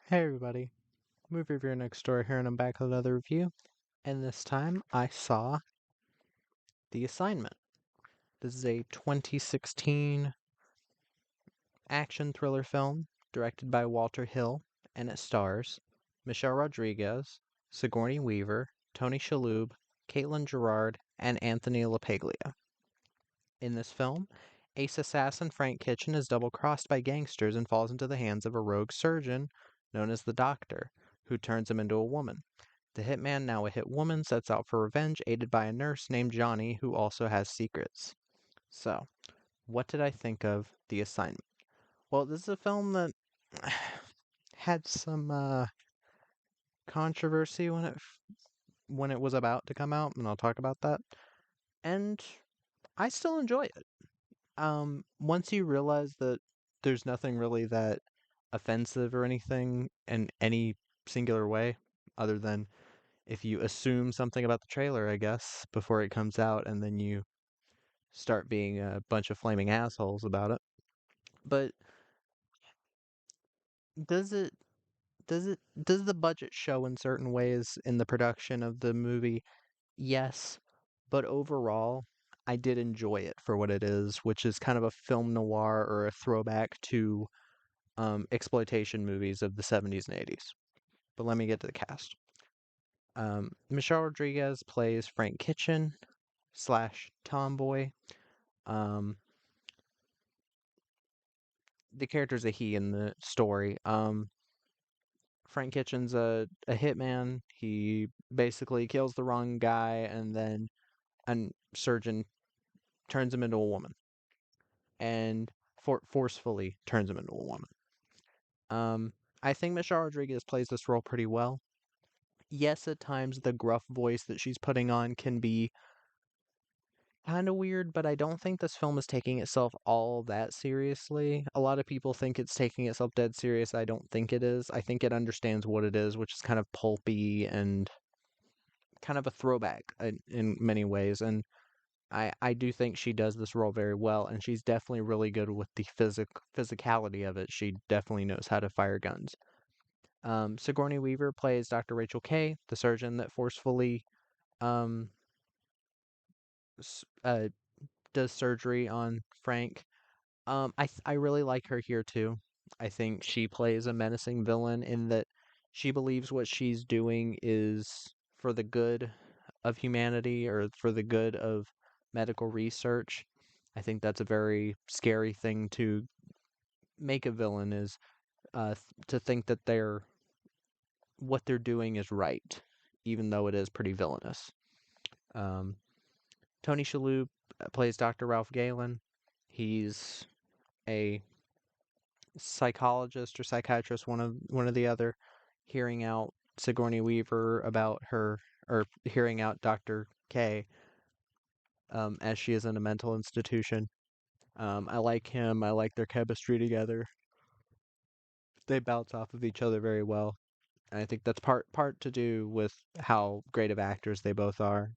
Hey everybody, movie reviewer next door here, and I'm back with another review. And this time I saw The Assignment. This is a 2016 action thriller film directed by Walter Hill, and it stars Michelle Rodriguez, Sigourney Weaver, Tony Shalhoub, Caitlin Gerard, and Anthony LaPaglia. In this film, ace assassin Frank Kitchen is double-crossed by gangsters and falls into the hands of a rogue surgeon known as the Doctor, who turns him into a woman. The hitman, now a hit woman, sets out for revenge, aided by a nurse named Johnny, who also has secrets. So, what did I think of The Assignment? Well, this is a film that had some controversy when it was about to come out, and I'll talk about that. And I still enjoy it. Once you realize that there's nothing really that offensive or anything in any singular way, other than if you assume something about the trailer, I guess, before it comes out, and then you start being a bunch of flaming assholes about it. But does it does the budget show in certain ways in the production of the movie? Yes, but overall, I did enjoy it for what it is, which is kind of a film noir or a throwback to exploitation movies of the 70s and 80s. But let me get to the cast. Michelle Rodriguez plays Frank Kitchen slash Tomboy. Um, the character's a he in the story. Frank Kitchen's a hitman. He basically kills the wrong guy, and then a surgeon turns him into a woman, and forcefully turns him into a woman. Um, I think Michelle Rodriguez plays this role pretty well. Yes, at times the gruff voice that she's putting on can be kind of weird, but I don't think this film is taking itself all that seriously. A lot of people think it's taking itself dead serious. I don't think it is. I think it understands what it is, which is kind of pulpy and kind of a throwback in many ways. And I do think she does this role very well, and she's definitely really good with the physicality of it. She definitely knows how to fire guns. Sigourney Weaver plays Dr. Rachel Kay, the surgeon that forcefully um, s- uh, does surgery on Frank. I really like her here too. I think she plays a menacing villain in that she believes what she's doing is for the good of humanity or for the good of medical research. I think that's a very scary thing to make a villain is to think that what they're doing is right, even though it is pretty villainous. Um, Tony Shalhoub plays Dr. Ralph Galen. He's a psychologist or psychiatrist, one of the other, hearing out Sigourney Weaver about her, or hearing out Dr. K, as she is in a mental institution. I like him. I like their chemistry together. They bounce off of each other very well. And I think that's part to do with how great of actors they both are.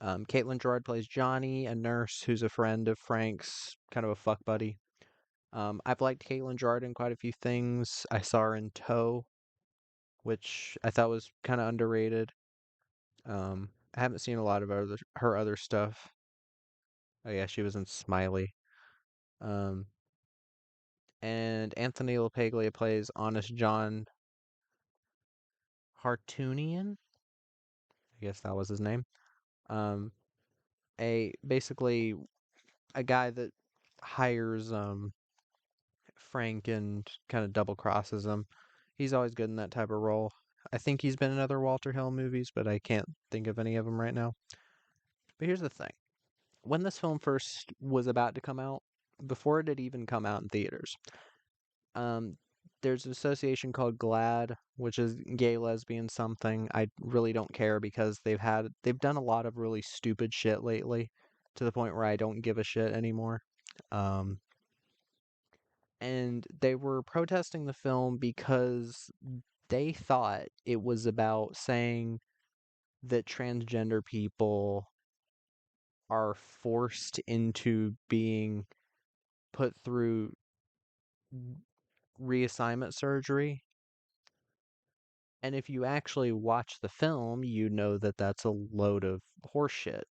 Caitlin Gerard plays Johnny, a nurse who's a friend of Frank's, kind of a fuck buddy. I've liked Caitlin Gerard in quite a few things. I saw her in Toe, which I thought was kind of underrated. I haven't seen a lot of her other stuff. Oh yeah, she was in Smiley. Um, and Anthony LaPaglia plays Honest John Hartunian. I guess that was his name. Um, a basically a guy that hires Frank and kind of double crosses him. He's always good in that type of role. I think he's been in other Walter Hill movies, but I can't think of any of them right now. But here's the thing. When this film first was about to come out, before it had even come out in theaters, um, there's an association called GLAAD, which is gay lesbian something. I really don't care because they've done a lot of really stupid shit lately to the point where I don't give a shit anymore. Um, and they were protesting the film because they thought it was about saying that transgender people are forced into being put through reassignment surgery And if you actually watch the film, you know that that's a load of horseshit.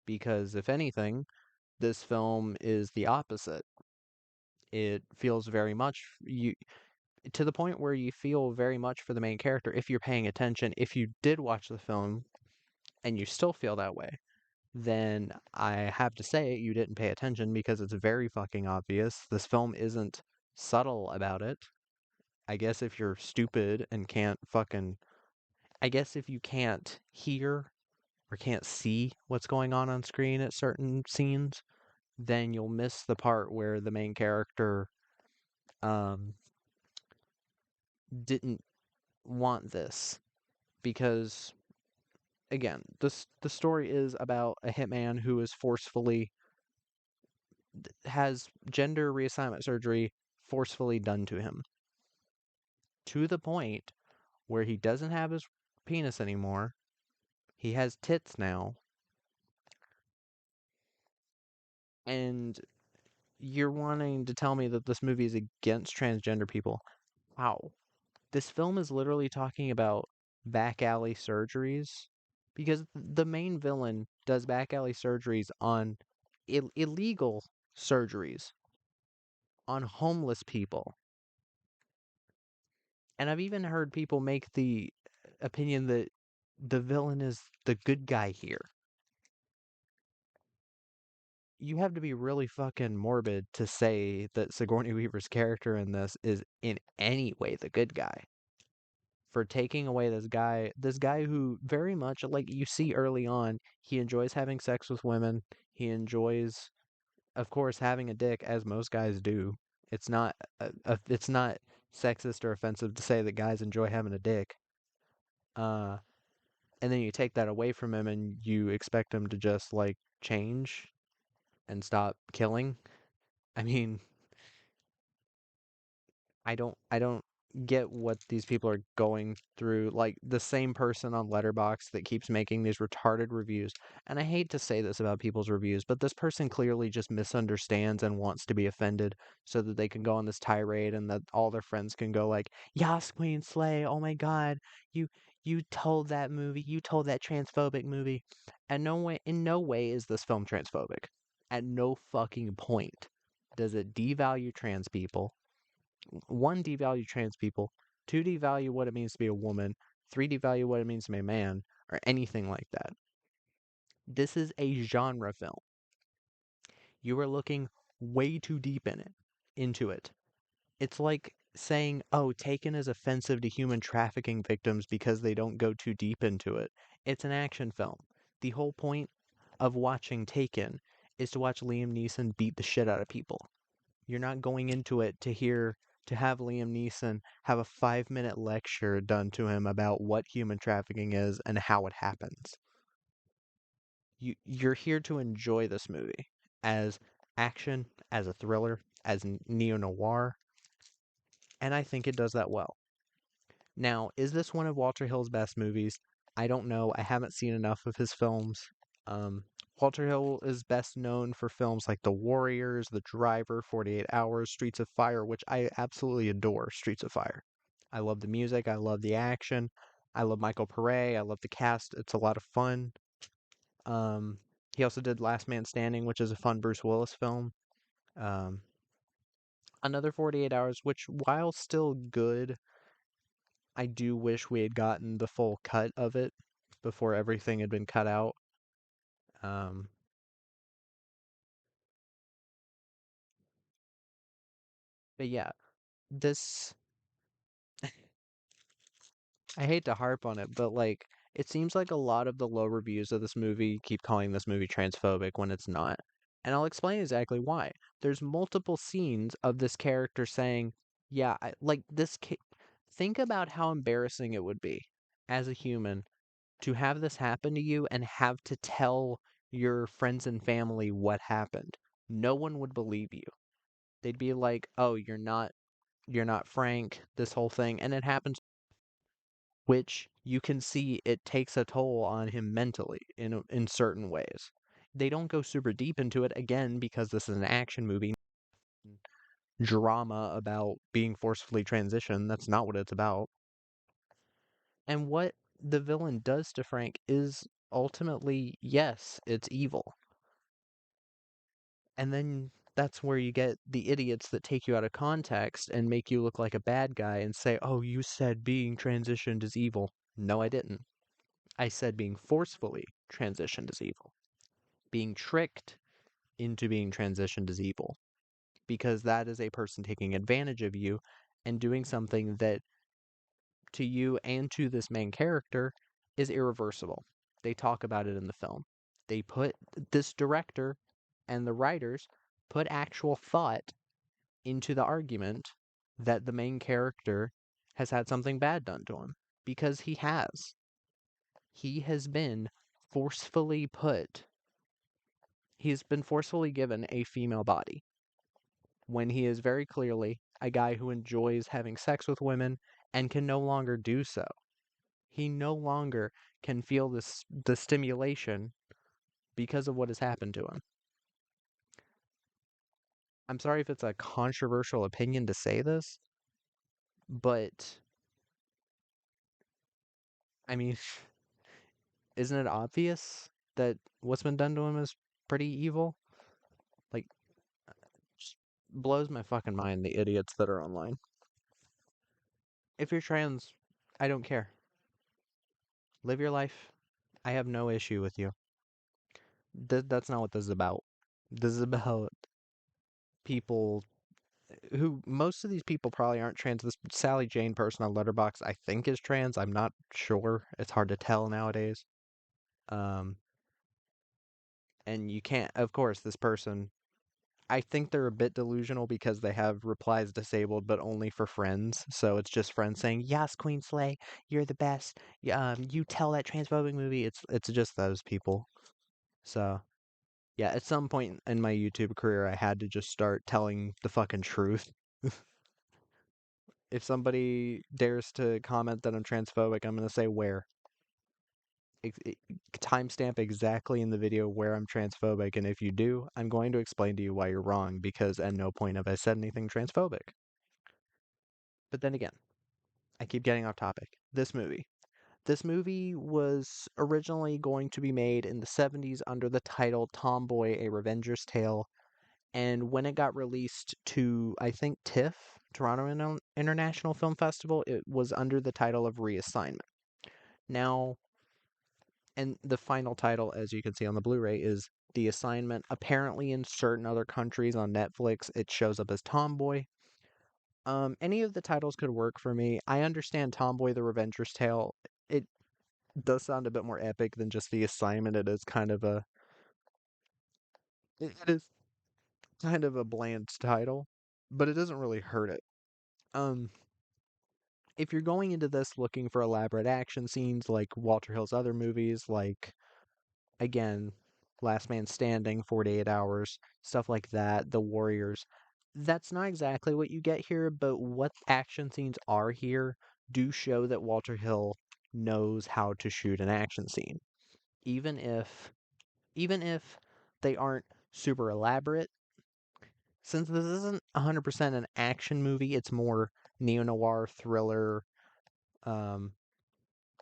Because if anything, this film is the opposite. It feels very much you to the point where you feel very much for the main character if you're paying attention. If you did watch the film and you still feel that way, then I have to say you didn't pay attention because it's very fucking obvious. This film isn't subtle about it. I guess if you're stupid and can't fucking I guess if you can't hear or can't see what's going on screen at certain scenes, then you'll miss the part where the main character um didn't want this because again, the story is about a hitman who is forcefully has gender reassignment surgery forcefully done to him to the point where he doesn't have his penis anymore. He has tits now, and you're wanting to tell me that this movie is against transgender people. How? This film is literally talking about back alley surgeries because the main villain does back alley surgeries on illegal surgeries on homeless people. And I've even heard people make the opinion that the villain is the good guy here. You have to be really fucking morbid to say that Sigourney Weaver's character in this is in any way the good guy for taking away this guy who very much like you see early on, he enjoys having sex with women. He enjoys, of course, having a dick as most guys do. It's not it's not sexist or offensive to say that guys enjoy having a dick. Uh, and then you take that away from him and you expect him to just like change and stop killing. I mean, I don't get what these people are going through. Like the same person on Letterboxd that keeps making these retarded reviews. And I hate to say this about people's reviews, but this person clearly just misunderstands and wants to be offended so that they can go on this tirade and that all their friends can go like, "Yas Queen Slay, oh my god, you you told that movie, you told that transphobic movie." And no way in no way is this film transphobic. At no fucking point does it devalue trans people. One, devalue trans people. Two, devalue what it means to be a woman. Three, devalue what it means to be a man, or anything like that. This is a genre film. You are looking way too deep into it. It's like saying, oh, Taken is offensive to human trafficking victims because they don't go too deep into it. It's an action film. The whole point of watching Taken is to watch Liam Neeson beat the shit out of people. You're not going into it to have Liam Neeson have a 5-minute lecture done to him about what human trafficking is and how it happens. You're here to enjoy this movie as action, as a thriller, as neo noir, and I think it does that well. Now, is this one of Walter Hill's best movies? I don't know. I haven't seen enough of his films. Um, Walter Hill is best known for films like The Warriors, The Driver, 48 Hours, Streets of Fire, which I absolutely adore Streets of Fire. I love the music, I love the action, I love Michael Pare, I love the cast. It's a lot of fun. Um, he also did Last Man Standing, which is a fun Bruce Willis film. Um, another 48 Hours, which while still good, I do wish we had gotten the full cut of it before everything had been cut out. Um, but yeah, this I hate to harp on it, but like it seems like a lot of the low reviews of this movie keep calling this movie transphobic when it's not. And I'll explain exactly why. There's multiple scenes of this character saying, "Yeah, like think about how embarrassing it would be as a human to have this happen to you and have to tell your friends and family what happened. No one would believe you. They'd be like, "Oh, you're not Frank," this whole thing. And it happens which you can see it takes a toll on him mentally in certain ways. They don't go super deep into it again because this is an action movie, drama about being forcefully transitioned. That's not what it's about. And what the villain does to Frank is ultimately, yes, it's evil. And then that's where you get the idiots that take you out of context and make you look like a bad guy and say, oh, you said being transitioned is evil. No, I didn't. I said being forcefully transitioned is evil. Being tricked into being transitioned is evil. Because that is a person taking advantage of you and doing something that to you and to this main character is irreversible. They talk about it in the film. They put this director and the writers put actual thought into the argument that the main character has had something bad done to him because he has. He has been forcefully put, he's been forcefully given a female body when he is very clearly a guy who enjoys having sex with women and can no longer do so. He no longer can feel the stimulation because of what has happened to him. I'm sorry if it's a controversial opinion to say this, but I mean, isn't it obvious that what's been done to him is pretty evil? Like, just blows my fucking mind the idiots that are online. If you're trans, I don't care. Live your life. I have no issue with you. That's not what this is about. This is about people who most of these people probably aren't trans. This Sally Jane person on Letterboxd, I think, is trans. I'm not sure. It's hard to tell nowadays. Um, and you can't, of course, this person. I think they're a bit delusional because they have replies disabled, but only for friends. So it's just friends saying, "Yes, Queen Slay, you're the best. You tell that transphobic movie." It's just those people. So yeah, at some point in my YouTube career, I had to just start telling the fucking truth. If somebody dares to comment that I'm transphobic, I'm going to say where. Timestamp exactly in the video where I'm transphobic, and if you do, I'm going to explain to you why you're wrong, because at no point have I said anything transphobic. But then again, I keep getting off topic. This movie. This movie was originally going to be made in the 70s under the title Tomboy, A Revenger's Tale, and when it got released to, I think, TIFF, Toronto International Film Festival, it was under the title of Reassignment. Now, and the final title, as you can see on the Blu-ray, is The Assignment. Apparently, in certain other countries on Netflix, it shows up as Tomboy. Any of the titles could work for me. I understand Tomboy: The Revenger's Tale. It does sound a bit more epic than just The Assignment. It is kind of a bland title, but it doesn't really hurt it. Um, if you're going into this looking for elaborate action scenes like Walter Hill's other movies, like again, Last Man Standing, 48 Hours, stuff like that, The Warriors, that's not exactly what you get here, but what action scenes are here do show that Walter Hill knows how to shoot an action scene. Even if even if they aren't super elaborate, since this isn't 100% an action movie, it's more neo-noir thriller, um,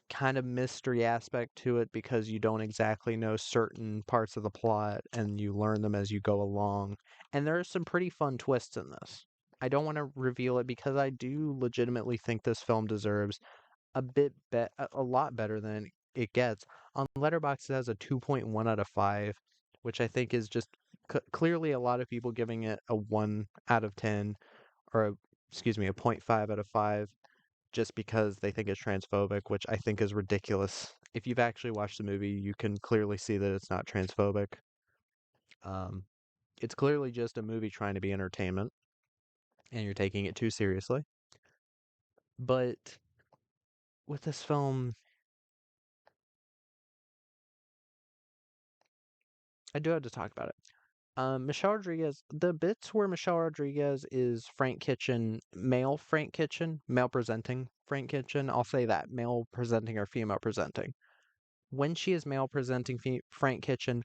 kind of mystery aspect to it because you don't exactly know certain parts of the plot and you learn them as you go along. And there are some pretty fun twists in this. I don't want to reveal it because I do legitimately think this film deserves a lot better than it gets. On Letterboxd it has a 2.1 out of 5, which I think is just clearly a lot of people giving it a 1 out of 10 or excuse me, a point 0.5 out of 5 just because they think it's transphobic, which I think is ridiculous. If you've actually watched the movie, you can clearly see that it's not transphobic. Um, it's clearly just a movie trying to be entertainment, and you're taking it too seriously. But with this film, I do have to talk about it. Michelle Rodriguez, the bits where Michelle Rodriguez is Frank Kitchen, male Frank Kitchen, male presenting Frank Kitchen, I'll say that, male presenting or female presenting. When she is male presenting Frank Kitchen,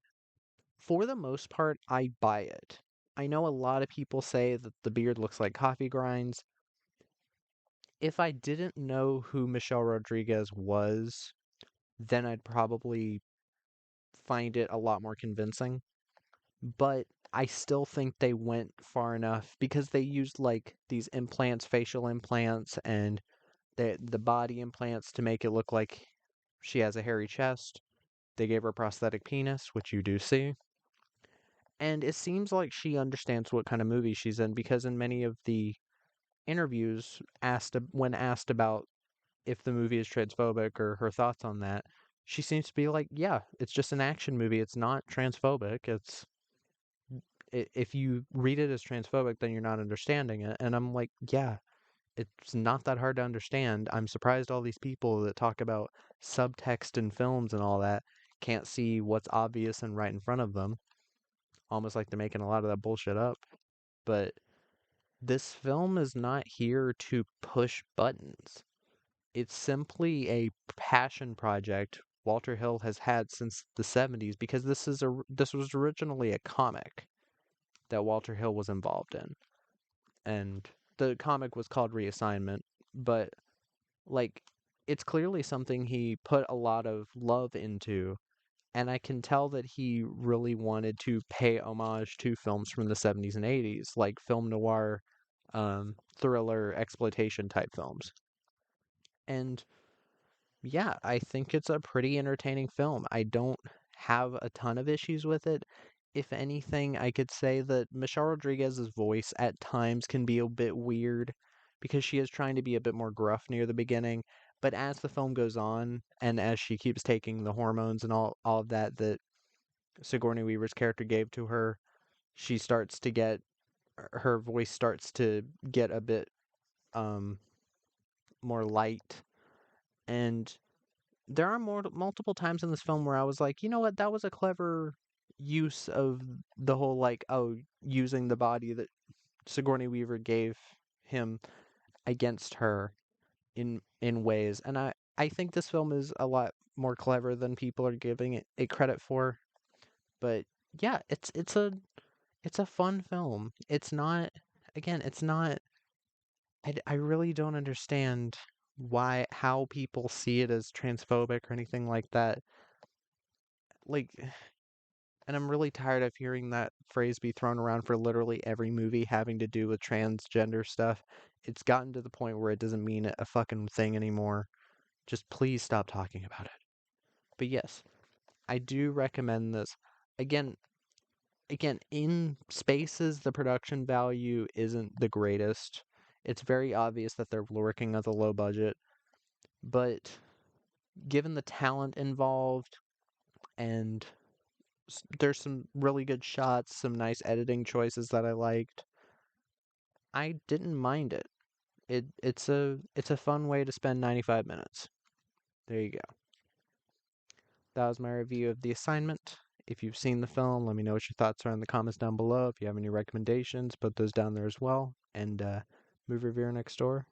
for the most part, I buy it. I know a lot of people say that the beard looks like coffee grinds. If I didn't know who Michelle Rodriguez was, then I'd probably find it a lot more convincing. But I still think they went far enough because they used like these implants, facial implants, and the body implants to make it look like she has a hairy chest. They gave her a prosthetic penis, which you do see. And it seems like she understands what kind of movie she's in because in many of the interviews when asked about if the movie is transphobic or her thoughts on that, she seems to be like, yeah, it's just an action movie. It's not transphobic. If you read it as transphobic, then you're not understanding it. And I'm like, yeah, it's not that hard to understand. I'm surprised all these people that talk about subtext in films and all that can't see what's obvious and right in front of them. Almost like they're making a lot of that bullshit up. But this film is not here to push buttons. It's simply a passion project Walter Hill has had since the 70s because this was originally a comic that Walter Hill was involved in. And the comic was called Reassignment, but like it's clearly something he put a lot of love into, and I can tell that he really wanted to pay homage to films from the 70s and 80s, like film noir, thriller, exploitation type films. And yeah, I think it's a pretty entertaining film. I don't have a ton of issues with it. If anything, I could say that Michelle Rodriguez's voice at times can be a bit weird because she is trying to be a bit more gruff near the beginning. But as the film goes on and as she keeps taking the hormones and all of that that Sigourney Weaver's character gave to her, she starts to get her voice starts to get a bit um more light, and there are multiple times in this film where I was like, you know what, that was a clever use of the whole like, oh, using the body that Sigourney Weaver gave him against her in ways, and I think this film is a lot more clever than people are giving it credit for. But yeah, it's a fun film. It's not, again, it's not. I really don't understand how people see it as transphobic or anything like that. Like, and I'm really tired of hearing that phrase be thrown around for literally every movie having to do with transgender stuff. It's gotten to the point where it doesn't mean a fucking thing anymore. Just please stop talking about it. But yes, I do recommend this. Again, in spaces, the production value isn't the greatest. It's very obvious that they're working with a low budget, but given the talent involved and there's some really good shots, some nice editing choices that I liked. I didn't mind it. It's a fun way to spend 95 minutes. There you go. That was my review of The Assignment. If you've seen the film, let me know what your thoughts are in the comments down below. If you have any recommendations, put those down there as well. And move reviewer next door.